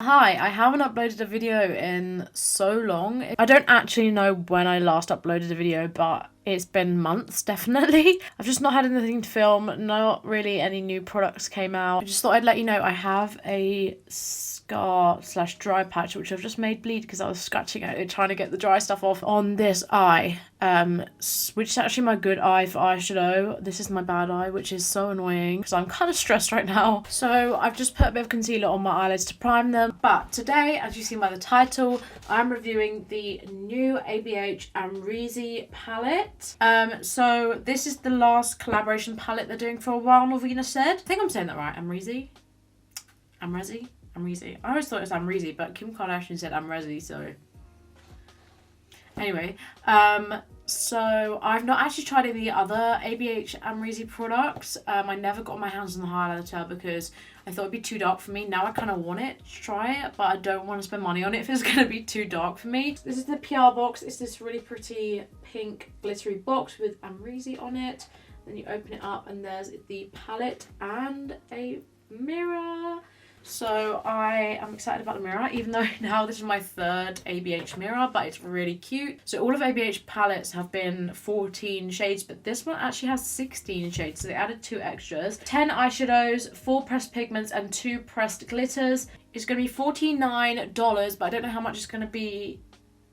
Hi, I haven't uploaded a video in so long. I don't actually know when I last uploaded a video, but it's been months, definitely. I've just not had anything to film, not really any new products came out. I just thought I'd let you know I have a scar/dry patch, which I've just made bleed because I was scratching at it, trying to get the dry stuff off on this eye, which is actually my good eye for eyeshadow. This is my bad eye, which is so annoying because I'm kind of stressed right now. So I've just put a bit of concealer on my eyelids to prime them. But today, as you see by the title, I'm reviewing the new ABH Amrezy palette. So this is the last collaboration palette they're doing for a while, Norvina said. I think I'm saying that right, Amrezy? Amrezy? Amrezy. I always thought it was Amrezy, but Kim Kardashian said Amrezy, so... Anyway, so I've not actually tried any other ABH Amrezy products. I never got my hands on the highlighter because I thought it'd be too dark for me. Now I kind of want it to try it, but I don't want to spend money on it if it's going to be too dark for me. This is the PR box. It's this really pretty pink glittery box with Amrezy on it. Then you open it up and there's the palette and a mirror. So I am excited about the mirror, even though now this is my third ABH mirror, but it's really cute. So all of ABH palettes have been 14 shades, but this one actually has 16 shades. So they added 2 extras, 10 eyeshadows, 4 pressed pigments and 2 pressed glitters. It's going to be $49, but I don't know how much it's going to be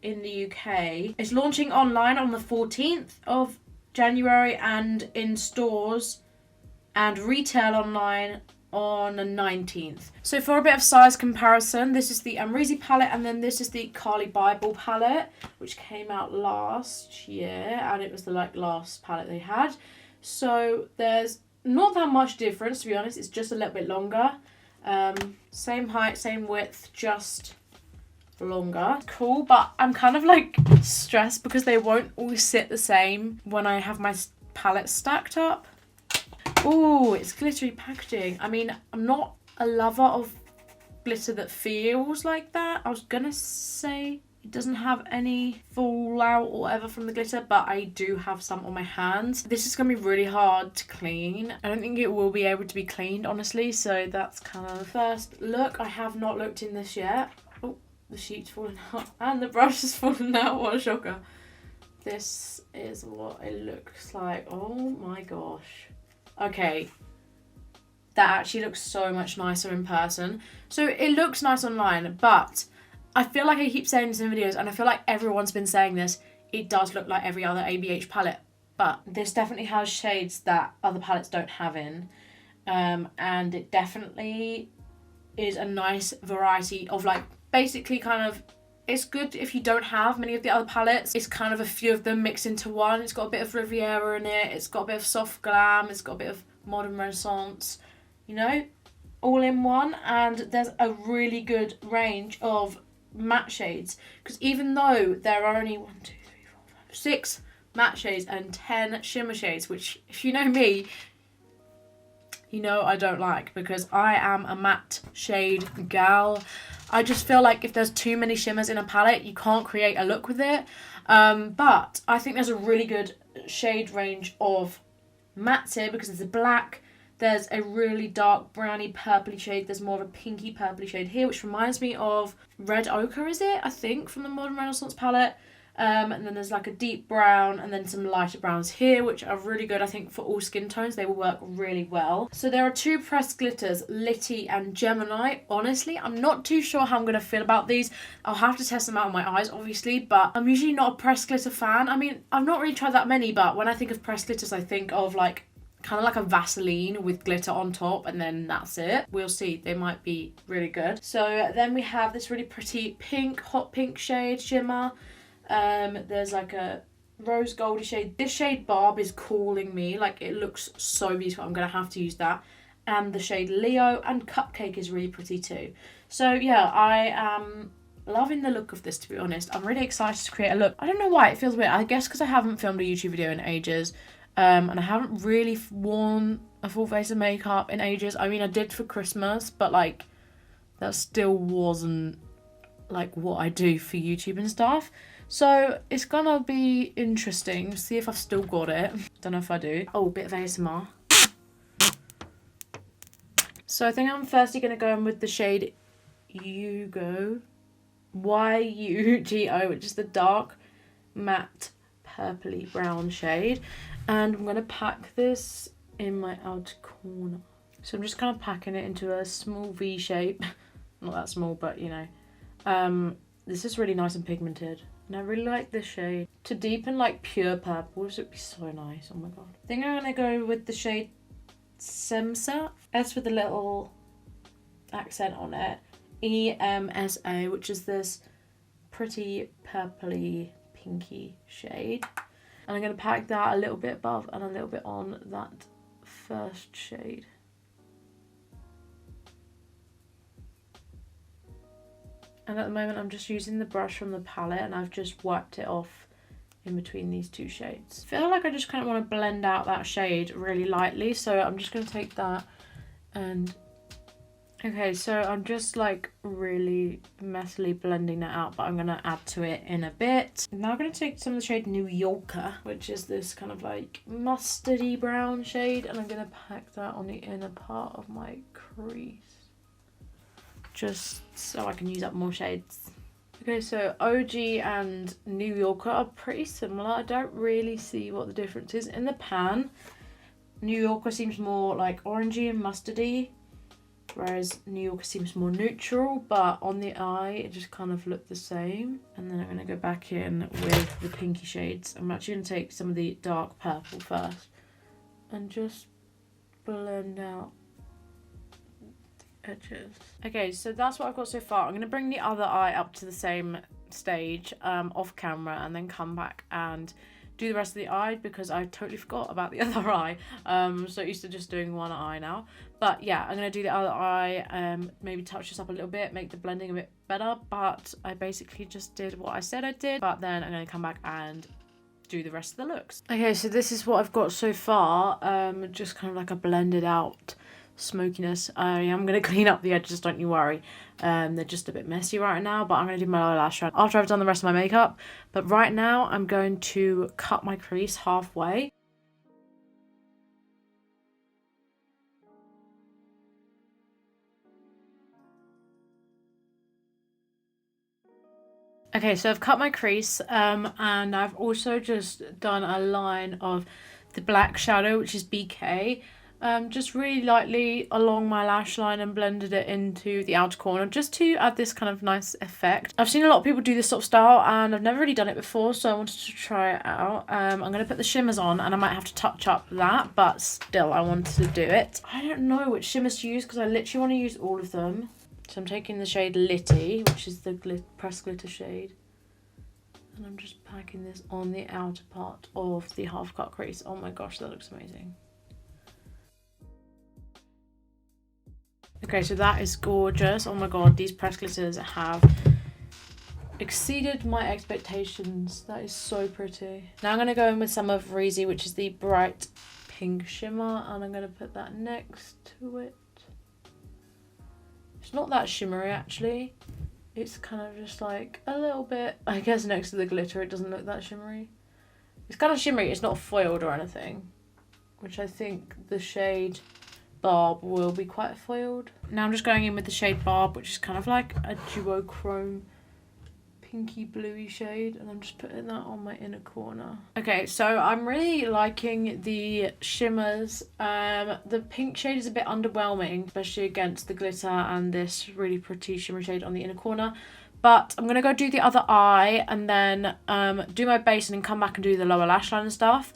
in the UK. It's launching online on the 14th of January and in stores and retail online on the 19th. So for a bit of size comparison, this is the Amrezy palette and then this is the Carly Bible palette, which came out last year, and it was the last palette they had. So there's not that much difference, to be honest. It's just a little bit longer. Same height, same width, just longer. Cool, but I'm kind of like stressed because they won't always sit the same when I have my palettes stacked up. Oh, it's glittery packaging. I mean, I'm not a lover of glitter that feels like that. I was gonna say it doesn't have any fallout or whatever from the glitter, but I do have some on my hands. This is gonna be really hard to clean. I don't think it will be able to be cleaned, honestly, so that's kind of the first look. I have not looked in this yet. Oh, the sheet's fallen out and the brush has fallen out. What a shocker. This is what it looks like. Oh my gosh. Okay, that actually looks so much nicer in person. So it looks nice online, but I feel like I keep saying this in videos, and I feel like everyone's been saying this, it does look like every other ABH palette, but this definitely has shades that other palettes don't have in, and it definitely is a nice variety of basically kind of, it's good if you don't have many of the other palettes. It's kind of a few of them mixed into one. It's got a bit of Riviera in it. It's got a bit of soft glam. It's got a bit of modern renaissance, you know, all in one. And there's a really good range of matte shades. Because even though there are only 6 matte shades and 10 shimmer shades, which if you know me, you know I don't like, because I am a matte shade gal. I just feel like if there's too many shimmers in a palette, you can't create a look with it. But I think there's a really good shade range of mattes here, because there's a black, there's a really dark browny purpley shade, there's more of a pinky purpley shade here, which reminds me of Red Ochre, is it? I think, from the Modern Renaissance palette. And then there's like a deep brown and then some lighter browns here, which are really good. I think for all skin tones they will work really well. So there are 2 pressed glitters, Litty and Gemini. Honestly, I'm not too sure how I'm going to feel about these. I'll have to test them out on my eyes, obviously, but I'm usually not a pressed glitter fan. I mean, I've not really tried that many, but when I think of pressed glitters, I think of kind of like a Vaseline with glitter on top, and then that's it. We'll see. They might be really good. So then we have this really pretty pink, hot pink shade shimmer. There's like a rose goldy shade. This shade Barb is calling me. Like, it looks so beautiful. I'm gonna have to use that. And the shade Leo and Cupcake is really pretty too. So yeah, I am loving the look of this, to be honest. I'm really excited to create a look. I don't know why it feels weird. I guess because I haven't filmed a YouTube video in ages, and I haven't really worn a full face of makeup in ages. I mean, I did for Christmas, but that still wasn't what I do for YouTube and stuff. So it's gonna be interesting. See if I've still got it. Don't know if I do. Oh, a bit of ASMR. So I think I'm firstly gonna go in with the shade Yugo, YUGO, which is the dark matte purpley brown shade. And I'm going to pack this in my outer corner. So I'm just kind of packing it into a small V shape. Not that small, but you know. This is really nice and pigmented. And I really like this shade. To deepen like pure purples, it would be so nice. Oh my god. I think I'm going to go with the shade Semsa. S with a little accent on it. EMSA, which is this pretty purpley pinky shade. And I'm going to pack that a little bit above and a little bit on that first shade. And at the moment I'm just using the brush from the palette and I've just wiped it off in between these two shades. I feel like I just kind of want to blend out that shade really lightly, so I'm just going to take that and... Okay, so I'm just like really messily blending that out, but I'm going to add to it in a bit. Now I'm going to take some of the shade New Yorker, which is this kind of like mustardy brown shade, and I'm going to pack that on the inner part of my crease, just so I can use up more shades. Okay, so OG and New Yorker are pretty similar. I don't really see what the difference is. In the pan, New Yorker seems more like orangey and mustardy, whereas New Yorker seems more neutral, but on the eye it just kind of looked the same. And then I'm going to go back in with the pinky shades. I'm actually going to take some of the dark purple first and just blend out edges. Okay, so that's what I've got so far. I'm going to bring the other eye up to the same stage off camera and then come back and do the rest of the eye because I totally forgot about the other eye. So used to just doing one eye now. But yeah, I'm going to do the other eye, maybe touch this up a little bit, make the blending a bit better, but I basically just did what I said I did. But then I'm going to come back and do the rest of the looks. Okay, so this is what I've got so far, just kind of like a blended out smokiness. I am going to clean up the edges, don't you worry. They're just a bit messy right now, but I'm going to do my lower lash line after I've done the rest of my makeup. But right now I'm going to cut my crease halfway. Okay, so I've cut my crease and I've also just done a line of the black shadow, which is BK. Just really lightly along my lash line and blended it into the outer corner just to add this kind of nice effect. I've seen a lot of people do this sort of style and I've never really done it before, so I wanted to try it out. I'm going to put the shimmers on and I might have to touch up that, but still I wanted to do it. I don't know which shimmers to use because I literally want to use all of them. So I'm taking the shade Litty, which is the pressed glitter shade. And I'm just packing this on the outer part of the half cut crease. Oh my gosh, that looks amazing. Okay, so that is gorgeous. Oh my god, these pressed glitters have exceeded my expectations. That is so pretty. Now I'm going to go in with some of Amrezy, which is the bright pink shimmer, and I'm going to put that next to it. It's not that shimmery actually. It's kind of just like a little bit, I guess next to the glitter it doesn't look that shimmery. It's kind of shimmery, it's not foiled or anything, which I think the shade Barb will be quite foiled. Now I'm just going in with the shade Barb, which is kind of like a duochrome pinky bluey shade, and I'm just putting that on my inner corner. Okay, so I'm really liking the shimmers. The pink shade is a bit underwhelming, especially against the glitter and this really pretty shimmer shade on the inner corner. But I'm going to go do the other eye and then do my base and then come back and do the lower lash line and stuff.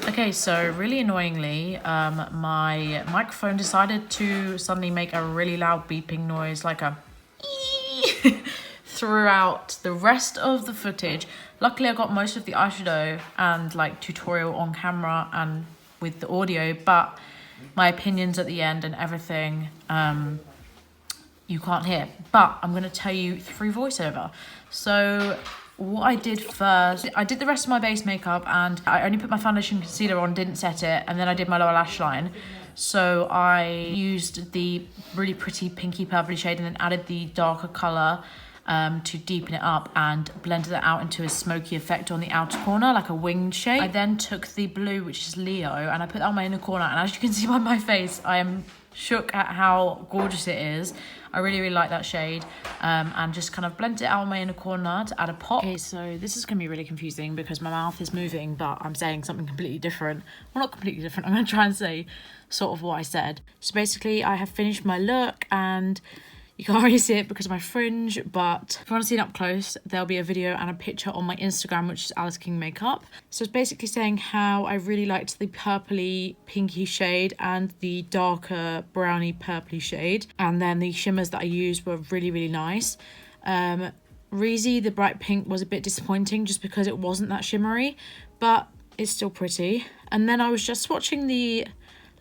Okay, so really annoyingly, my microphone decided to suddenly make a really loud beeping noise, like a throughout the rest of the footage. Luckily, I got most of the eyeshadow and like tutorial on camera and with the audio, but my opinions at the end and everything, you can't hear. But I'm going to tell you through voiceover. So what I did first, I did the rest of my base makeup and I only put my foundation and concealer on, didn't set it, and then I did my lower lash line. So I used the really pretty pinky purpley shade and then added the darker colour to deepen it up and blended it out into a smoky effect on the outer corner, like a winged shade. I then took the blue, which is Leo, and I put that on my inner corner, and as you can see by my face, I am shook at how gorgeous it is. I really, really like that shade. And just kind of blend it out on my inner corner to add a pop. Okay, so this is going to be really confusing because my mouth is moving, but I'm saying something completely different. Well, not completely different. I'm going to try and say sort of what I said. So basically, I have finished my look, and you can't really see it because of my fringe, but if you want to see it up close, there'll be a video and a picture on my Instagram, which is Alice King Makeup. So it's basically saying how I really liked the purpley pinky shade and the darker browny purpley shade. And then the shimmers that I used were really, really nice. Amrezy, the bright pink, was a bit disappointing just because it wasn't that shimmery, but it's still pretty. And then I was just swatching the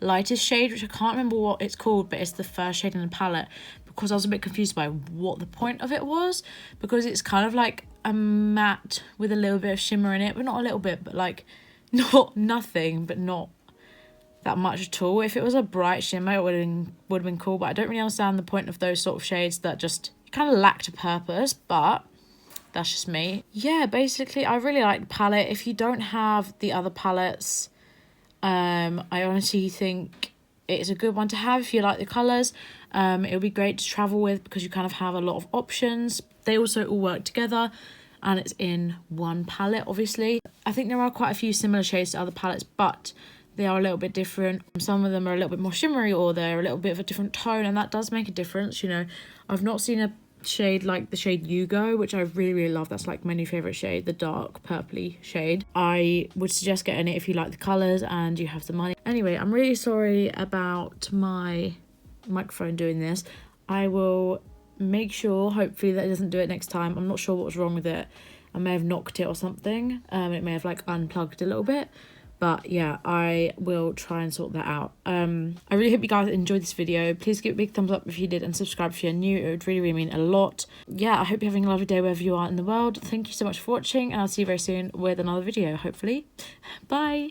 lightest shade, which I can't remember what it's called, but it's the first shade in the palette, because I was a bit confused by what the point of it was, because it's kind of like a matte with a little bit of shimmer in it, but not a little bit, but like not nothing, but not that much at all. If it was a bright shimmer, it would have been cool, but I don't really understand the point of those sort of shades that just kind of lacked a purpose, but that's just me. Yeah, basically I really like the palette. If you don't have the other palettes, I honestly think it's a good one to have if you like the colours. It'll be great to travel with because you kind of have a lot of options. They also all work together and it's in one palette, obviously. I think there are quite a few similar shades to other palettes, but they are a little bit different. Some of them are a little bit more shimmery, or they're a little bit of a different tone, and that does make a difference. You know, I've not seen a shade like the shade You Go, which I really, really love. That's like my new favourite shade, the dark purpley shade. I would suggest getting it if you like the colours and you have the money. Anyway, I'm really sorry about my microphone doing this. I will make sure, hopefully, that it doesn't do it next time. I'm not sure what was wrong with it. I may have knocked it or something. It may have like unplugged a little bit. But yeah, I will try and sort that out. I really hope you guys enjoyed this video. Please give it a big thumbs up if you did, and subscribe if you're new. It would really, really mean a lot. Yeah, I hope you're having a lovely day wherever you are in the world. Thank you so much for watching, and I'll see you very soon with another video, hopefully. Bye.